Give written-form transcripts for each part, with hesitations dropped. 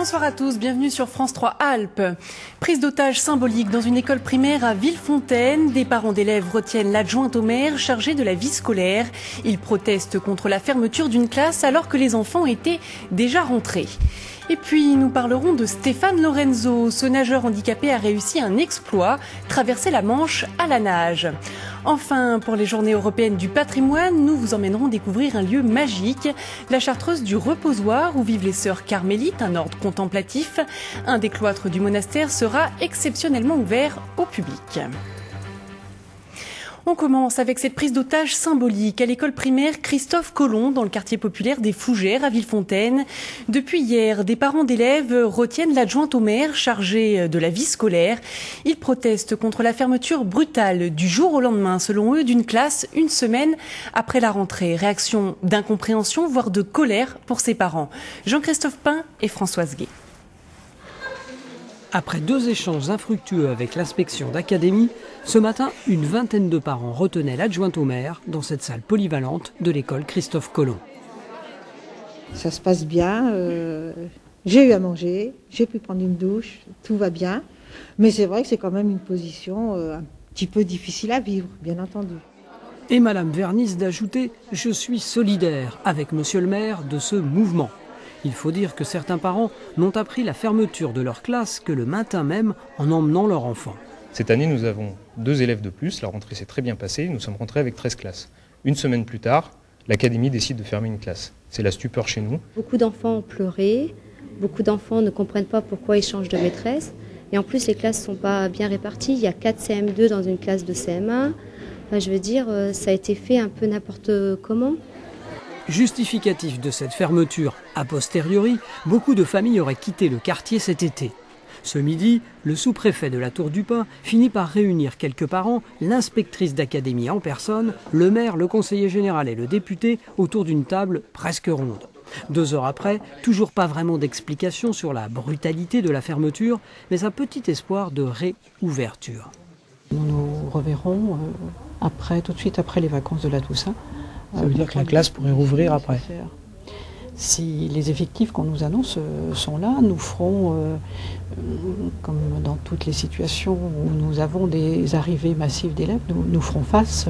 Bonsoir à tous, bienvenue sur France 3 Alpes. Prise d'otage symbolique dans une école primaire à Villefontaine. Des parents d'élèves retiennent l'adjointe au maire chargée de la vie scolaire. Ils protestent contre la fermeture d'une classe alors que les enfants étaient déjà rentrés. Et puis nous parlerons de Stéphane Lorenzo. Ce nageur handicapé a réussi un exploit, traverser la Manche à la nage. Enfin, pour les journées européennes du patrimoine, nous vous emmènerons découvrir un lieu magique, la Chartreuse du Reposoir où vivent les sœurs carmélites, un ordre contemplatif. Un des cloîtres du monastère sera exceptionnellement ouvert au public. On commence avec cette prise d'otage symbolique à l'école primaire Christophe Colomb dans le quartier populaire des Fougères à Villefontaine. Depuis hier, des parents d'élèves retiennent l'adjointe au maire chargée de la vie scolaire. Ils protestent contre la fermeture brutale du jour au lendemain, selon eux, d'une classe une semaine après la rentrée. Réaction d'incompréhension, voire de colère pour ses parents. Jean-Christophe Pain et Françoise Gué. Après 2 échanges infructueux avec l'inspection d'académie, ce matin, une vingtaine de parents retenaient l'adjointe au maire dans cette salle polyvalente de l'école Christophe Colomb. Ça se passe bien, j'ai eu à manger, j'ai pu prendre une douche, tout va bien. Mais c'est vrai que c'est quand même une position un petit peu difficile à vivre, bien entendu. Et Madame Vernis d'ajouter « Je suis solidaire avec Monsieur le maire de ce mouvement ». Il faut dire que certains parents n'ont appris la fermeture de leur classe que le matin même en emmenant leur enfant. Cette année, nous avons 2 élèves de plus. La rentrée s'est très bien passée. Nous sommes rentrés avec 13 classes. Une semaine plus tard, l'académie décide de fermer une classe. C'est la stupeur chez nous. Beaucoup d'enfants ont pleuré. Beaucoup d'enfants ne comprennent pas pourquoi ils changent de maîtresse. Et en plus, les classes ne sont pas bien réparties. Il y a 4 CM2 dans une classe de CM1. Enfin, je veux dire, ça a été fait un peu n'importe comment. Justificatif de cette fermeture a posteriori, beaucoup de familles auraient quitté le quartier cet été. Ce midi, le sous-préfet de la Tour du Pin finit par réunir quelques parents, l'inspectrice d'académie en personne, le maire, le conseiller général et le député autour d'une table presque ronde. 2 heures après, toujours pas vraiment d'explication sur la brutalité de la fermeture, mais un petit espoir de réouverture. Nous nous reverrons tout de suite après les vacances de la Toussaint. Ça veut dire que la classe pourrait rouvrir après. Si les effectifs qu'on nous annonce sont là, nous ferons, comme dans toutes les situations où nous avons des arrivées massives d'élèves, nous ferons face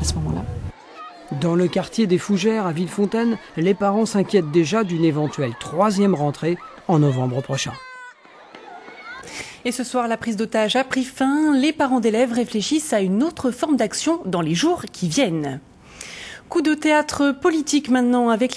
à ce moment-là. Dans le quartier des Fougères à Villefontaine, les parents s'inquiètent déjà d'une éventuelle 3e rentrée en novembre prochain. Et ce soir, la prise d'otage a pris fin. Les parents d'élèves réfléchissent à une autre forme d'action dans les jours qui viennent. Coup de théâtre politique maintenant avec